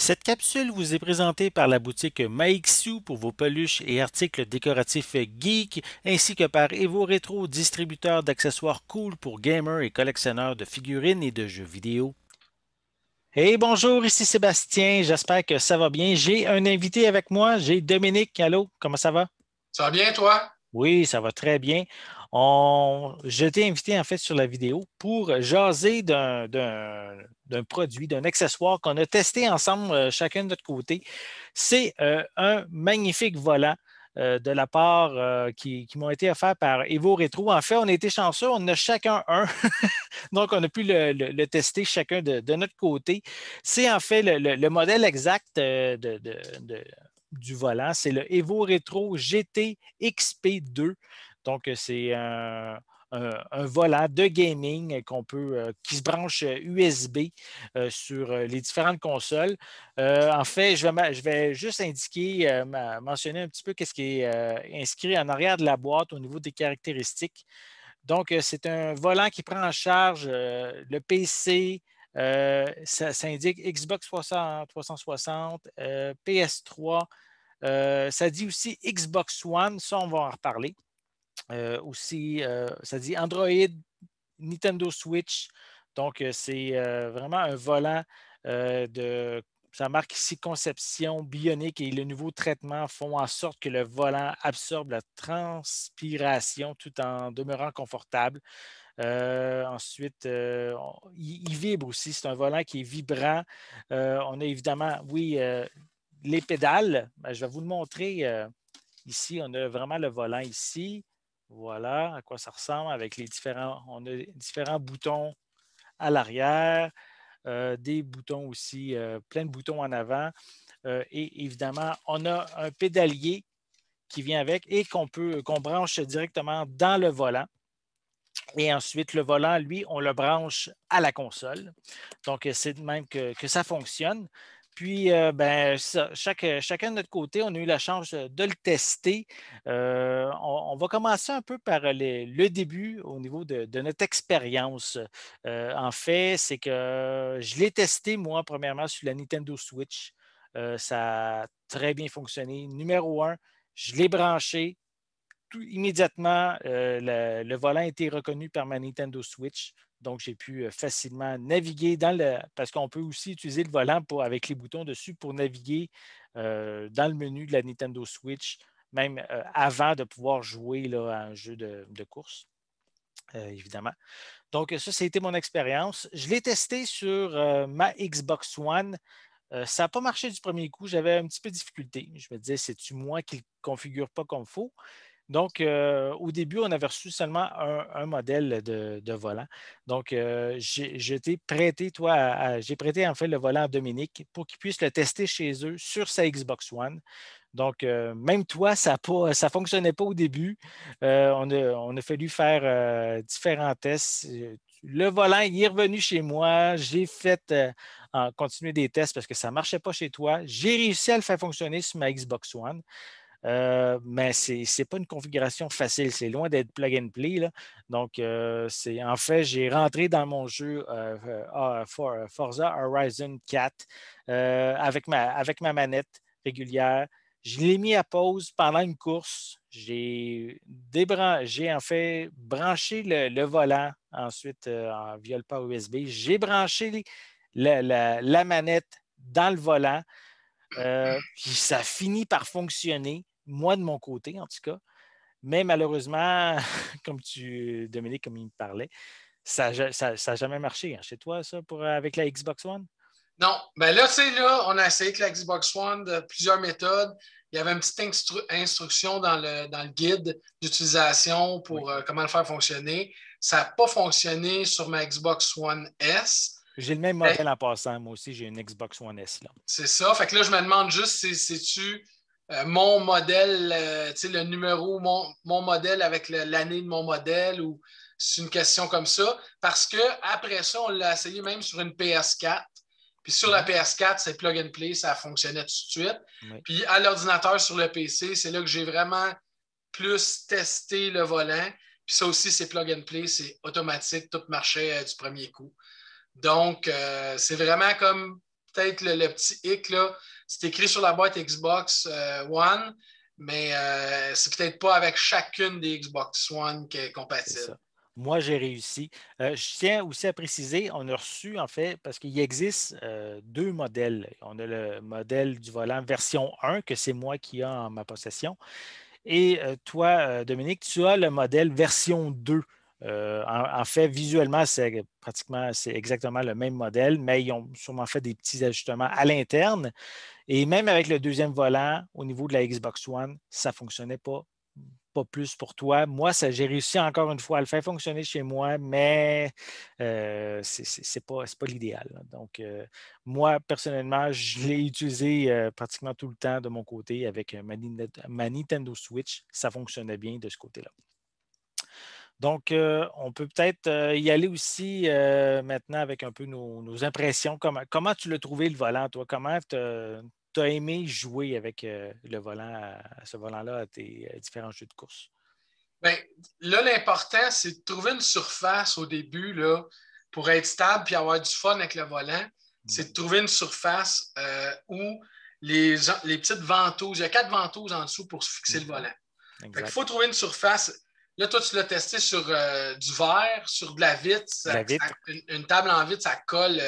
Cette capsule vous est présentée par la boutique Maixu pour vos peluches et articles décoratifs geek, ainsi que par Evo Retro, distributeur d'accessoires cool pour gamers et collectionneurs de figurines et de jeux vidéo. Hey, bonjour, ici Sébastien, j'espère que ça va bien. J'ai un invité avec moi, j'ai Dominique. Allô, comment ça va? Ça va bien, toi? Oui, ça va très bien. Je t'ai invité en fait sur la vidéo pour jaser d'un produit, d'un accessoire qu'on a testé ensemble, chacun de notre côté. C'est un magnifique volant de la part qui m'ont été offerts par Evo Retro. En fait, on a été chanceux, on en a chacun un. Donc, on a pu le tester chacun de notre côté. C'est en fait le modèle exact du volant. C'est le Evo Retro GT XP2. Donc, c'est un volant de gaming qui se branche USB sur les différentes consoles. En fait, je vais juste indiquer, mentionner un petit peu qu'est-ce qui est inscrit en arrière de la boîte au niveau des caractéristiques. Donc, c'est un volant qui prend en charge le PC. Ça indique Xbox 360, PS3. Ça dit aussi Xbox One. Ça, on va en reparler. Aussi, ça dit Android, Nintendo Switch. Donc, c'est vraiment un volant de. Ça marque ici conception bionique et le nouveau traitement font en sorte que le volant absorbe la transpiration tout en demeurant confortable. Ensuite, il vibre aussi. C'est un volant qui est vibrant. On a évidemment, oui, les pédales. Ben, je vais vous le montrer ici. On a vraiment le volant ici. Voilà à quoi ça ressemble avec les différents. On a différents boutons à l'arrière, des boutons aussi, plein de boutons en avant. Et évidemment, on a un pédalier qui vient avec et qu'on branche directement dans le volant. Et ensuite, le volant, lui, on le branche à la console. Donc, c'est de même que ça fonctionne. Puis, ben, chacun de notre côté, on a eu la chance de le tester. On va commencer un peu par le début au niveau de notre expérience. En fait, c'est que je l'ai testé, moi, premièrement, sur la Nintendo Switch. Ça a très bien fonctionné. Numéro un, je l'ai branché, immédiatement, le volant a été reconnu par ma Nintendo Switch. Donc, j'ai pu facilement naviguer dans le. Parce qu'on peut aussi utiliser le volant avec les boutons dessus pour naviguer dans le menu de la Nintendo Switch, même avant de pouvoir jouer là, à un jeu de course, évidemment. Donc, ça a été mon expérience. Je l'ai testé sur ma Xbox One. Ça n'a pas marché du premier coup. J'avais un petit peu de difficulté. Je me disais, c'est-tu moi qui ne le configure pas comme il faut? Donc, au début, on avait reçu seulement un modèle de volant. Donc, j'ai été prêté, j'ai prêté en fait le volant à Dominique pour qu'il puisse le tester chez eux sur sa Xbox One. Donc, même toi, ça ne fonctionnait pas au début. On a fallu faire différents tests. Le volant, il est revenu chez moi. J'ai fait continuer des tests parce que ça ne marchait pas chez toi. J'ai réussi à le faire fonctionner sur ma Xbox One. Mais ce n'est pas une configuration facile. C'est loin d'être plug and play, là. Donc, en fait, j'ai rentré dans mon jeu Forza Horizon 4 avec ma manette régulière. Je l'ai mis à pause pendant une course. J'ai en fait branché le volant ensuite via le port USB. J'ai branché la manette dans le volant. Puis ça finit par fonctionner, moi de mon côté en tout cas. Mais malheureusement, Dominique, comme il me parlait, ça n'a jamais marché, hein, chez toi, ça, avec la Xbox One? Non. Ben là, tu sais, là, on a essayé avec la Xbox One de plusieurs méthodes. Il y avait une petite instruction dans le guide d'utilisation Oui. pour comment le faire fonctionner. Ça n'a pas fonctionné sur ma Xbox One S. J'ai le même Mais modèle en passant. Moi aussi, j'ai une Xbox One S là. c'est ça. Fait que là, je me demande juste si c'est-tu mon modèle, tu sais, le numéro, mon modèle avec l'année de mon modèle ou c'est une question comme ça. Parce que après ça, on l'a essayé même sur une PS4. Puis sur la Mhm. PS4, c'est plug and play, ça fonctionnait tout de suite. Oui. Puis à l'ordinateur sur le PC, c'est là que j'ai vraiment plus testé le volant. Puis ça aussi, c'est plug and play, c'est automatique, tout marchait du premier coup. Donc, c'est vraiment comme peut-être le petit hic, là. C'est écrit sur la boîte Xbox One, mais c'est peut-être pas avec chacune des Xbox One qui est C'est compatible. ça. Moi, j'ai réussi. Je tiens aussi à préciser, on a reçu, en fait, parce qu'il existe deux modèles. On a le modèle du volant version 1, que c'est moi qui ai en ma possession. Et toi, Dominique, tu as le modèle version 2. En fait, visuellement, c'est exactement le même modèle, mais ils ont sûrement fait des petits ajustements à l'interne. Et même avec le deuxième volant, au niveau de la Xbox One, ça ne fonctionnait pas plus pour toi. Moi, j'ai réussi encore une fois à le faire fonctionner chez moi, mais c'est pas l'idéal. Donc, moi, personnellement, je l'ai utilisé pratiquement tout le temps de mon côté avec ma Nintendo Switch. Ça fonctionnait bien de ce côté-là. Donc, on peut peut-être y aller aussi maintenant avec un peu nos impressions. Comment tu l'as trouvé le volant, toi? Comment tu as aimé jouer avec le volant, à ce volant-là à tes différents jeux de course? Ben, là, l'important, c'est de trouver une surface au début là, pour être stable et avoir du fun avec le volant. C'est de trouver une surface où les petites ventouses, il y a 4 ventouses en dessous pour se fixer le volant. Il faut trouver une surface. Là, toi, tu l'as testé sur du verre, sur de la vitre. La vitre. Une table en vitre, ça colle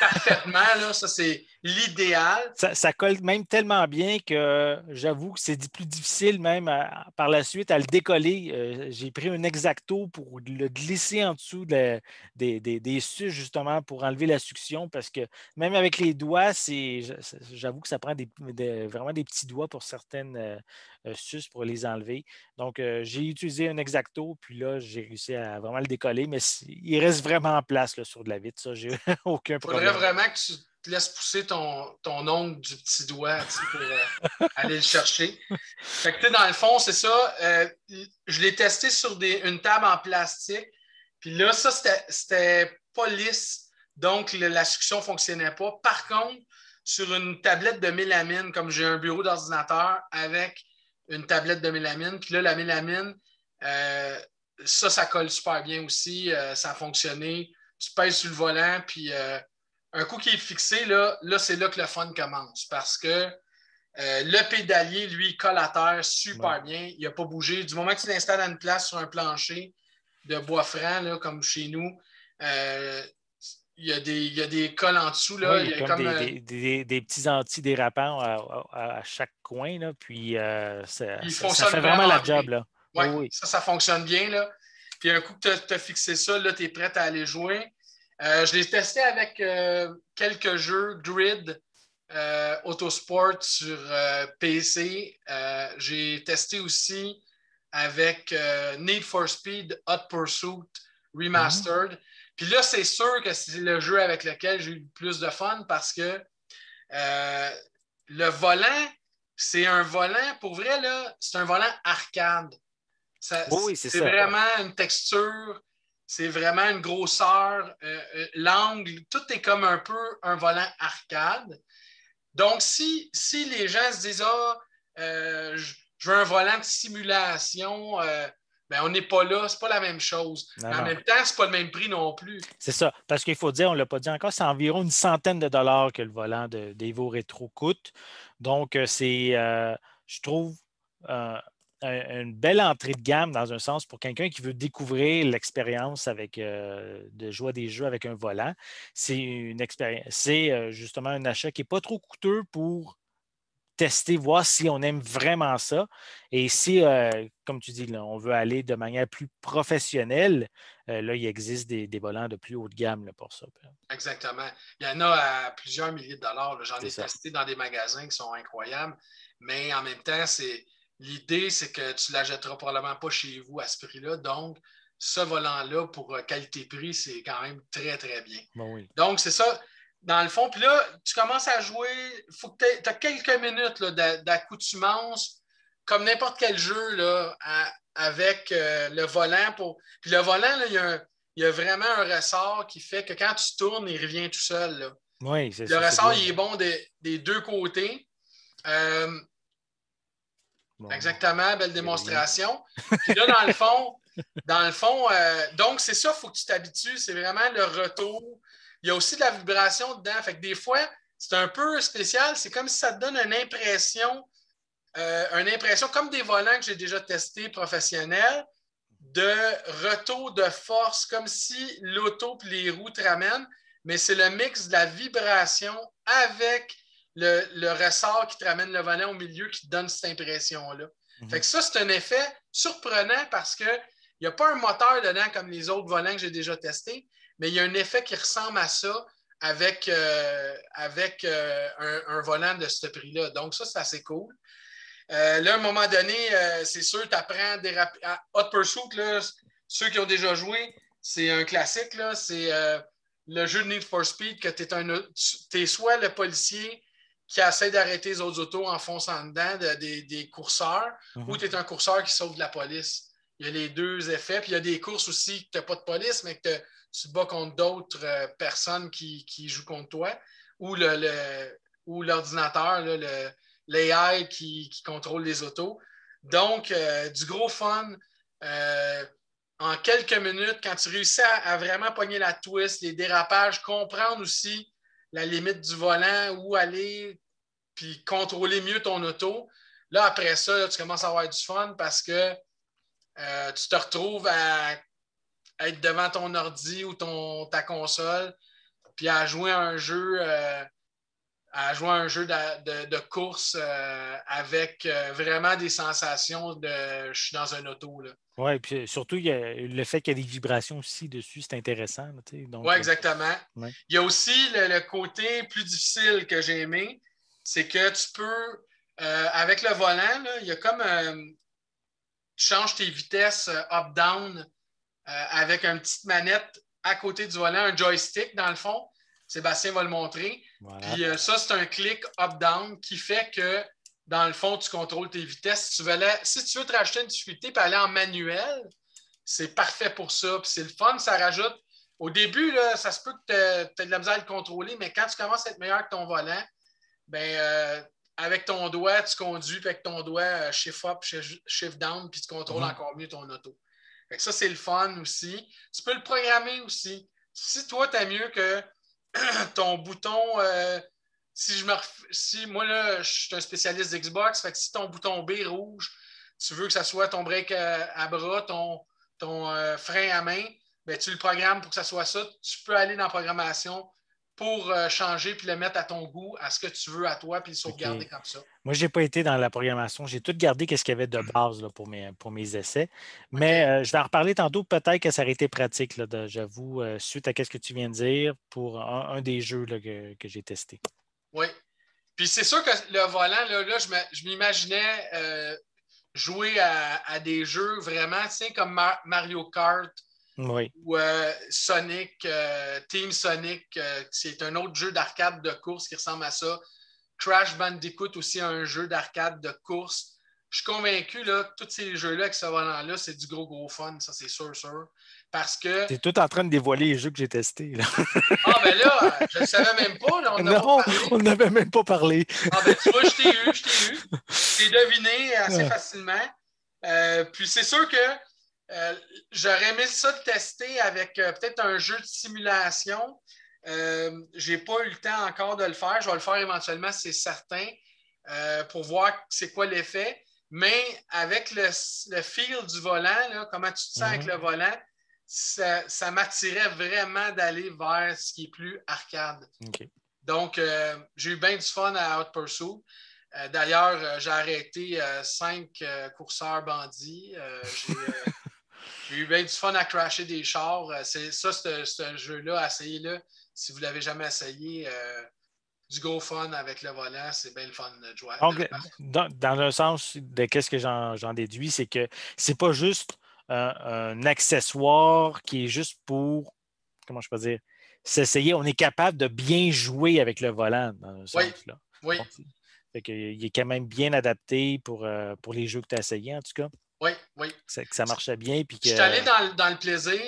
parfaitement. Là. Ça, c'est l'idéal. Ça colle même tellement bien que j'avoue que c'est plus difficile même par la suite à le décoller. J'ai pris un X-Acto pour le glisser en dessous des suces justement pour enlever la succion parce que même avec les doigts, j'avoue que ça prend vraiment des petits doigts pour certaines suces pour les enlever. Donc, j'ai utilisé un X-Acto, puis là, j'ai réussi à vraiment le décoller, mais il reste vraiment en place là, sur de la vitre. Ça, j'ai aucun Il faudrait problème. vraiment que tu te laisses pousser ton ongle du petit doigt pour aller le chercher. Fait que, dans le fond, c'est ça. Je l'ai testé sur une table en plastique. Puis là, ça, c'était pas lisse. Donc, la succion ne fonctionnait pas. Par contre, sur une tablette de mélamine, comme j'ai un bureau d'ordinateur avec une tablette de mélamine, puis là, la mélamine, ça colle super bien aussi. Ça a fonctionné. Tu pèses sur le volant, puis un coup qui est fixé, là c'est là que le fun commence parce que le pédalier, lui, il colle à terre super bien. Il n'a pas bougé. Du moment que tu l'installes à une place sur un plancher de bois franc, là, comme chez nous, il y a des colles en dessous. Là. Oui, il y a comme des petits antidérapants à chaque coin, là, puis ça fait vraiment la job. Là. Ouais, oui. Ça fonctionne bien. Là. Puis un coup que tu as fixé ça, tu es prêt à aller jouer. Je l'ai testé avec quelques jeux Grid, Autosport sur PC. J'ai testé aussi avec Need for Speed Hot Pursuit Remastered. Puis là, c'est sûr que c'est le jeu avec lequel j'ai eu le plus de fun parce que le volant, c'est un volant, pour vrai, là, c'est un volant arcade. Oui, c'est ça. Vraiment une texture, c'est vraiment une grosseur, l'angle, tout est comme un peu un volant arcade. Donc, si les gens se disent je veux un volant de simulation, ben, on n'est pas là, c'est pas la même chose. Non, mais en même temps, c'est pas le même prix non plus. C'est ça, parce qu'il faut dire, on ne l'a pas dit encore, c'est environ une centaine de dollars que le volant d'Evo Retro coûte. Donc, je trouve, une belle entrée de gamme dans un sens pour quelqu'un qui veut découvrir l'expérience de jouer à des jeux avec un volant. C'est une expérience, c'est justement un achat qui n'est pas trop coûteux pour tester, voir si on aime vraiment ça. Et si, comme tu dis, là, on veut aller de manière plus professionnelle, là, il existe des volants de plus haut de gamme là, pour ça. Exactement. Il y en a à plusieurs milliers de dollars. J'en ai testé dans des magasins qui sont incroyables. Mais en même temps, l'idée, c'est que tu ne l'achèteras probablement pas chez vous à ce prix-là. Donc, ce volant-là, pour qualité-prix, c'est quand même très, très bien. Bon, oui. Donc, c'est ça. Dans le fond, puis là, tu commences à jouer, il faut que tu as quelques minutes d'accoutumance, comme n'importe quel jeu là, avec le volant. Puis le volant, là, il y a vraiment un ressort qui fait que quand tu tournes, il revient tout seul. Là. Oui, c'est le ressort, il est bon des deux côtés. Exactement, belle démonstration. Puis là, dans le fond, donc c'est ça, il faut que tu t'habitues. C'est vraiment le retour. Il y a aussi de la vibration dedans. Fait que des fois, c'est un peu spécial. C'est comme si ça te donne une impression comme des volants que j'ai déjà testés professionnels, de retour de force, comme si l'auto et les roues te ramènent, mais c'est le mix de la vibration avec le ressort qui te ramène le volant au milieu qui te donne cette impression-là. Fait que ça, c'est un effet surprenant parce qu'il n'y a pas un moteur dedans comme les autres volants que j'ai déjà testés, mais il y a un effet qui ressemble à ça avec un volant de ce prix-là. Donc, ça, c'est assez cool. Là, à un moment donné, c'est sûr, tu apprends à Hot Pursuit, là, ceux qui ont déjà joué, c'est un classique. Là, c'est le jeu de Need for Speed que tu es soit le policier qui essaie d'arrêter les autres autos en fonçant dedans des courseurs, ou tu es un courseur qui sauve de la police. Il y a les deux effets. Puis il y a des courses aussi que tu n'as pas de police, mais que tu te bats contre d'autres personnes qui jouent contre toi, ou l'ordinateur, l'AI qui contrôle les autos. Donc, du gros fun. En quelques minutes, quand tu réussis à vraiment pogner la twist, les dérapages, comprendre aussi la limite du volant, où aller, puis contrôler mieux ton auto. Là, après ça, là, tu commences à avoir du fun parce que tu te retrouves à être devant ton ordi ou ta console, puis à jouer à un jeu de course avec vraiment des sensations de je suis dans un auto. Oui, puis surtout, il y a le fait qu'il y a des vibrations aussi dessus, c'est intéressant. Oui, exactement. Ouais. Il y a aussi le côté plus difficile que j'ai aimé, c'est que tu peux, avec le volant, là, il y a comme tu changes tes vitesses up-down avec une petite manette à côté du volant, un joystick dans le fond. Sébastien va le montrer. Voilà. Puis ça, c'est un clic up-down qui fait que, dans le fond, tu contrôles tes vitesses. Si tu veux te rajouter une difficulté et aller en manuel, c'est parfait pour ça. Puis c'est le fun, ça rajoute. Au début, là, ça se peut que tu aies de la misère à le contrôler, mais quand tu commences à être meilleur que ton volant, ben, avec ton doigt, tu conduis, puis avec ton doigt, shift up, shift down, puis tu contrôles encore mieux ton auto. Fait que ça, c'est le fun aussi. Tu peux le programmer aussi. Si toi, tu as mieux que ton bouton, si moi, là, je suis un spécialiste d'Xbox, fait que si ton bouton B rouge, tu veux que ça soit ton break à bras, ton frein à main, ben, tu le programmes pour que ça soit ça. Tu peux aller dans la programmation pour changer puis le mettre à ton goût, à ce que tu veux à toi, puis le sauvegarder comme ça. Moi, je n'ai pas été dans la programmation. J'ai tout gardé ce qu'il y avait de base là, pour mes essais. Mais je vais en reparler tantôt. Peut-être que ça aurait été pratique, j'avoue, suite à ce que tu viens de dire, pour un des jeux là, que j'ai testé. Oui. Puis c'est sûr que le volant, là je m'imaginais jouer à des jeux vraiment, comme Mario Kart. Oui. Ou Sonic, Team Sonic, c'est un autre jeu d'arcade de course qui ressemble à ça. Crash Bandicoot aussi, un jeu d'arcade de course. Je suis convaincu là, que tous ces jeux-là avec ce volant-là, c'est du gros fun, ça c'est sûr. Parce que. Tu es tout en train de dévoiler les jeux que j'ai testés. Là. Ah ben là, je ne le savais même pas. Là, on n'avait même pas parlé. Ah ben tu vois, je t'ai eu. Je t'ai deviné assez facilement. Puis c'est sûr que j'aurais aimé ça de tester avec peut-être un jeu de simulation. Je n'ai pas eu le temps encore de le faire. Je vais le faire éventuellement, c'est certain, pour voir c'est quoi l'effet. Mais avec le feel du volant, là, comment tu te sens avec le volant, ça m'attirait vraiment d'aller vers ce qui est plus arcade. Okay. Donc, j'ai eu bien du fun à Hot Pursuit. D'ailleurs, j'ai arrêté 5 courseurs bandits. J'ai eu bien du fun à crasher des chars. C'est ce jeu-là, essayez-le. Si vous ne l'avez jamais essayé, du gros fun avec le volant, c'est bien le fun de jouer. Donc, dans le sens de qu'est-ce que j'en déduis, c'est que c'est pas juste un accessoire qui est juste pour, comment je peux dire, s'essayer. On est capable de bien jouer avec le volant dans ce sens-là. Oui. Donc, il est quand même bien adapté pour les jeux que tu as essayés, en tout cas. Oui. Que ça marchait bien. Puis que... Je suis allé dans le plaisir.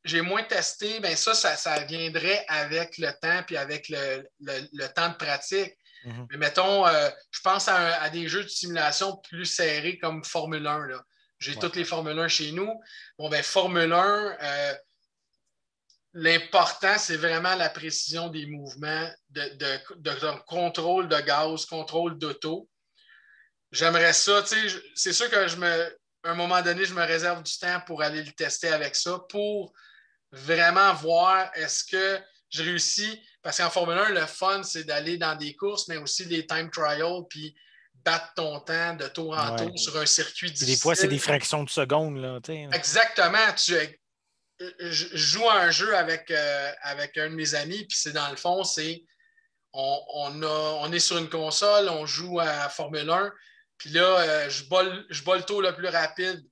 J'ai moins testé. Bien, ça viendrait avec le temps puis avec le temps de pratique. Mm-hmm. Mais mettons, je pense à des jeux de simulation plus serrés comme Formule 1. Là. J'ai toutes les Formule 1 chez nous. Bon, ben Formule 1, l'important, c'est vraiment la précision des mouvements, de contrôle de gaz, contrôle d'auto. J'aimerais ça, tu sais, c'est sûr que à un moment donné, je me réserve du temps pour aller le tester avec ça, pour vraiment voir est-ce que je réussis. Parce qu'en Formule 1, le fun, c'est d'aller dans des courses, mais aussi des time trials, puis battre ton temps de tour en Ouais. tour sur un circuit Puis des fois, c'est difficile. des fractions de secondes. Là, Exactement. Je joue à un jeu avec un de mes amis, puis c'est dans le fond, c'est on est sur une console, on joue à Formule 1, puis là, je bats le tour le plus rapide.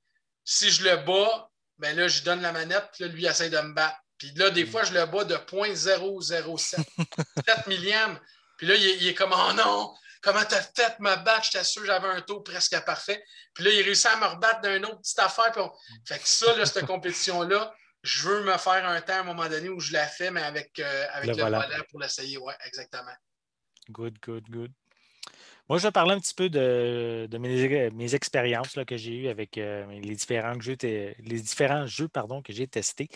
Si je le bats, ben là, je donne la manette, puis là, lui, il essaie de me battre. Puis là, des fois, je le bats de 0.007 7 millièmes. Puis là, il est comme, oh non, comment t'as fait me battre? J'étais sûr que j'avais un taux presque parfait. Puis là, il réussit à me rebattre d'une autre petite affaire. Fait que ça, là, cette compétition-là, je veux me faire un temps à un moment donné où je la fais, mais avec le le volant. volant pour l'essayer. Oui, exactement. Good, good, good. Moi, je vais parler un petit peu de mes expériences là, que j'ai eues avec les différents jeux pardon, que j'ai testés.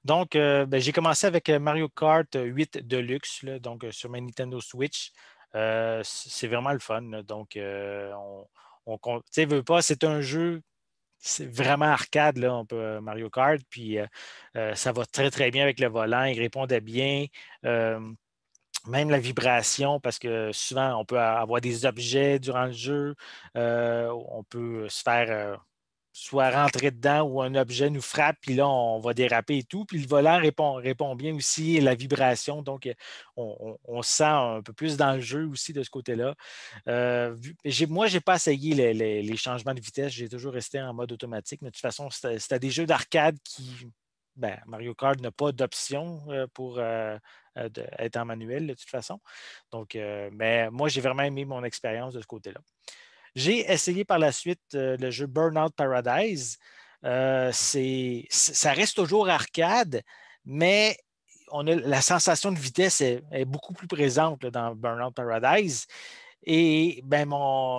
Donc, j'ai commencé avec Mario Kart 8 Deluxe, là, donc sur ma Nintendo Switch. C'est vraiment le fun. Là. Donc, tu sais, veux pas, c'est un jeu, c'est vraiment arcade, là, Mario Kart, puis ça va très, très bien avec le volant. Il répondait bien. Euh, Même la vibration, parce que souvent, on peut avoir des objets durant le jeu. On peut se faire soit rentrer dedans ou un objet nous frappe, puis là, on va déraper et tout. Puis le volant répond bien aussi, la vibration. Donc, on se sent un peu plus dans le jeu aussi de ce côté-là. Moi, je n'ai pas essayé les changements de vitesse. J'ai toujours resté en mode automatique. Mais de toute façon, c'était des jeux d'arcade qui. Mario Kart n'a pas d'option pour être en manuel de toute façon. Donc, mais moi, j'ai vraiment aimé mon expérience de ce côté-là. J'ai essayé par la suite le jeu Burnout Paradise. Ça reste toujours arcade, mais la sensation de vitesse est beaucoup plus présente là, dans Burnout Paradise. Et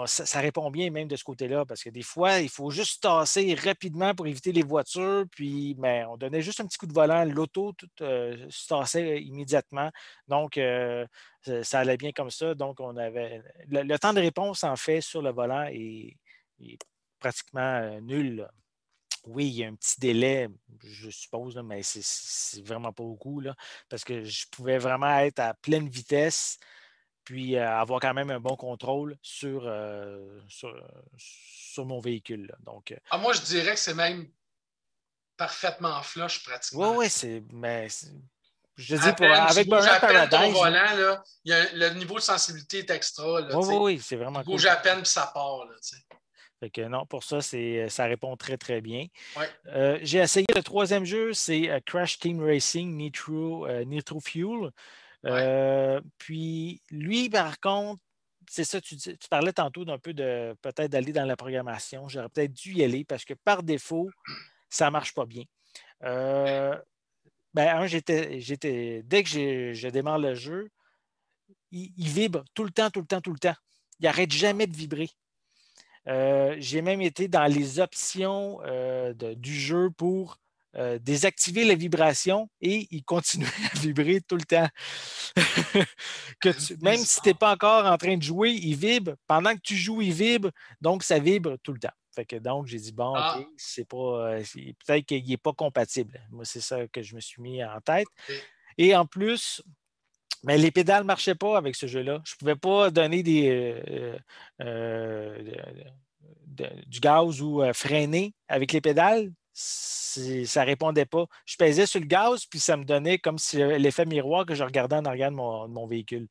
ça répond bien même de ce côté-là, parce que des fois, il faut juste tasser rapidement pour éviter les voitures, puis on donnait juste un petit coup de volant, l'auto tout, se tassait immédiatement. Donc, ça allait bien comme ça. Donc, on avait le temps de réponse, en fait, sur le volant est pratiquement nul. Là. Oui, il y a un petit délai, je suppose, là, mais c'est vraiment pas beaucoup, là, parce que je pouvais vraiment être à pleine vitesse puis avoir quand même un bon contrôle sur mon véhicule. Là. Donc, Moi, je dirais que c'est même parfaitement flush oui, pratiquement. oui, je dis Tu avec bouges Burnout à peine ton Paradise, volant, là, le niveau de sensibilité est extra. Là, oui, oui, oui, c'est il vraiment cool bouge pour à ça. peine puis ça part. Là, Fait que non, pour ça, ça répond très, très bien. ouais. J'ai essayé le troisième jeu, c'est Crash Team Racing Nitro Fuel. Ouais. Puis lui, par contre, c'est ça, tu parlais tantôt d'un peu de peut-être d'aller dans la programmation. J'aurais peut-être dû y aller parce que par défaut, ça ne marche pas bien. Dès que je démarre le jeu, il vibre tout le temps, tout le temps, tout le temps. Il n'arrête jamais de vibrer. J'ai même été dans les options du jeu pour désactiver la vibration et il continue à vibrer tout le temps. Même si tu n'es pas encore en train de jouer, il vibre. Pendant que tu joues, il vibre. Donc, ça vibre tout le temps. Donc, j'ai dit, bon, OK, Ah, c'est pas. Peut-être qu'il n'est pas compatible. Moi, c'est ça que je me suis mis en tête. OK. Et en plus, mais les pédales ne marchaient pas avec ce jeu-là. Je ne pouvais pas donner du gaz ou freiner avec les pédales. Ça ne répondait pas. Je pesais sur le gaz, puis ça me donnait comme si l'effet miroir que je regardais en arrière de mon véhicule.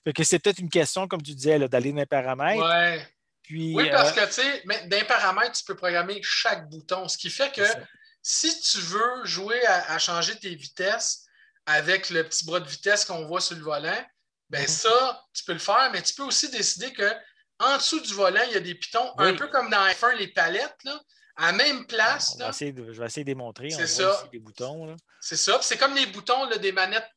Fait que c'est peut-être une question, comme tu disais, là, d'aller dans les paramètres. Ouais. Oui, Puis, parce que, tu sais, dans les paramètres, tu peux programmer chaque bouton. Ce qui fait que c'est ça. si tu veux jouer à changer tes vitesses avec le petit bras de vitesse qu'on voit sur le volant, ben Mhm. ça, tu peux le faire, mais tu peux aussi décider que en dessous du volant, il y a des pitons, un Oui, peu comme dans F1, les palettes, là, à la même place, là, je vais essayer de démontrer. On c'est voit ici ça. les boutons. Là. C'est ça. Puis c'est comme les boutons là, des manettes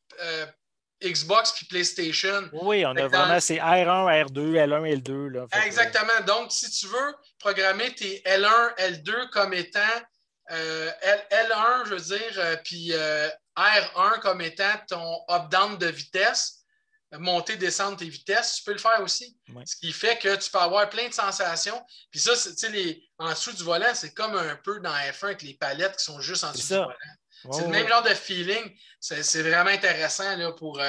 Xbox puis PlayStation. Oui, on Fait a que dans, vraiment, c'est R1, R2, L1, L2. Là, fait que, exactement. Donc, si tu veux programmer tes L1, L2 comme étant L1, je veux dire, puis R1 comme étant ton up-down de vitesse, monter, descendre tes vitesses, tu peux le faire aussi. Ouais. Ce qui fait que tu peux avoir plein de sensations. Puis ça, en dessous du volant, c'est comme un peu dans F1 avec les palettes qui sont juste en C'est dessous du ça. volant. Ouais, C'est le même ouais. genre de feeling. C'est vraiment intéressant là, pour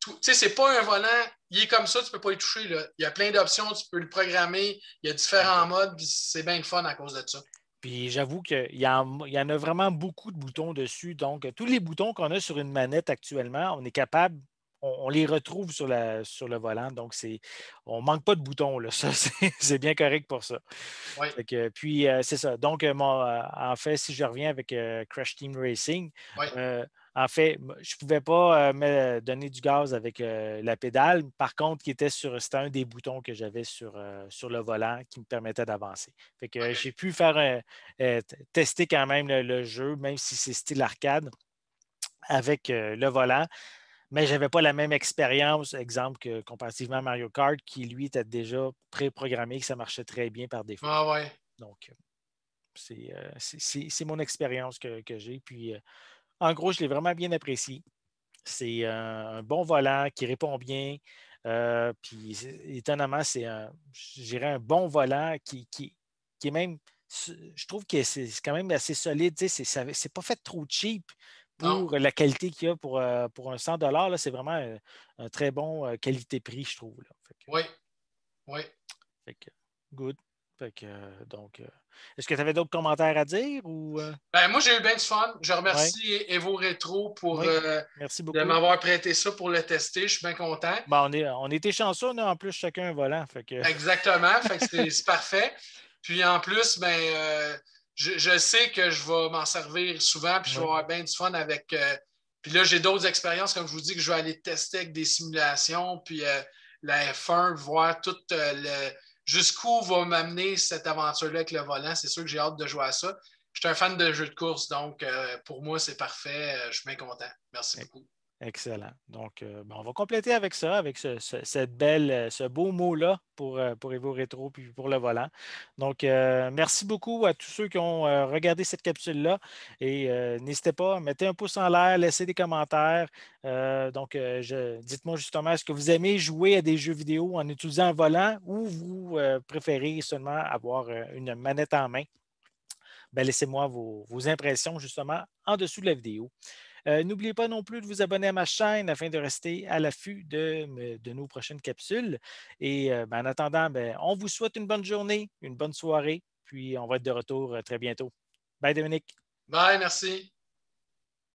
tout. Tu sais, c'est pas un volant, il est comme ça, tu peux pas y toucher. Là. Il y a plein d'options, tu peux le programmer, il y a différents Exact. modes, puis c'est bien le fun à cause de ça. Puis j'avoue qu'il y en a vraiment beaucoup de boutons dessus. Donc, tous les boutons qu'on a sur une manette actuellement, on est capable, on les retrouve sur le volant. Donc, on ne manque pas de boutons, là. Ça, c'est bien correct pour ça. Oui, Puis, c'est ça. Donc, en fait, si je reviens avec Crash Team Racing, oui, euh, en fait, je ne pouvais pas donner du gaz avec la pédale. Par contre, c'était un des boutons que j'avais sur le volant qui me permettait d'avancer. Fait que OK. j'ai pu faire tester quand même le jeu, même si c'est style arcade, avec le volant. Mais je n'avais pas la même expérience, exemple, que comparativement à Mario Kart, qui lui était déjà pré-programmé, que ça marchait très bien par défaut. Ah ouais. Donc, c'est mon expérience que j'ai. Puis, en gros, je l'ai vraiment bien apprécié. C'est un bon volant qui répond bien. Puis, étonnamment, je dirais, un bon volant qui est même, je trouve que c'est quand même assez solide. Tu sais, c'est pas fait trop cheap Non. pour la qualité qu'il y a pour un 100 là. C'est vraiment un très bon qualité-prix, je trouve. Là. Oui, oui. Fait que, good. Est-ce que tu avais d'autres commentaires à dire ou Ben, moi, j'ai eu bien du fun. Je ouais, remercie Evo Retro pour oui, merci de beaucoup. m'avoir prêté ça pour le tester. Je suis bien content. Bon, on était chanceux, on a en plus chacun un volant. Fait que, Exactement. Fait que c'est parfait. Puis en plus, ben, je sais que je vais m'en servir souvent, puis je vais oui, avoir bien du fun avec. Puis là, j'ai d'autres expériences, comme je vous dis, que je vais aller tester avec des simulations, puis la F1, voir tout jusqu'où va m'amener cette aventure-là avec le volant. C'est sûr que j'ai hâte de jouer à ça. Je suis un fan de jeux de course, donc pour moi, c'est parfait. Je suis bien content. Merci e- beaucoup. excellent. Donc, ben, on va compléter avec ça, avec ce beau mot-là pour Evo Rétro puis pour le volant. Donc, merci beaucoup à tous ceux qui ont regardé cette capsule-là. Et n'hésitez pas, mettez un pouce en l'air, laissez des commentaires. Donc, dites-moi justement, est-ce que vous aimez jouer à des jeux vidéo en utilisant un volant ou vous préférez seulement avoir une manette en main? Ben, laissez-moi vos impressions justement en dessous de la vidéo. N'oubliez pas non plus de vous abonner à ma chaîne afin de rester à l'affût de nos prochaines capsules. Et ben, en attendant, ben, on vous souhaite une bonne journée, une bonne soirée, puis on va être de retour très bientôt. Bye Dominique. Bye, merci.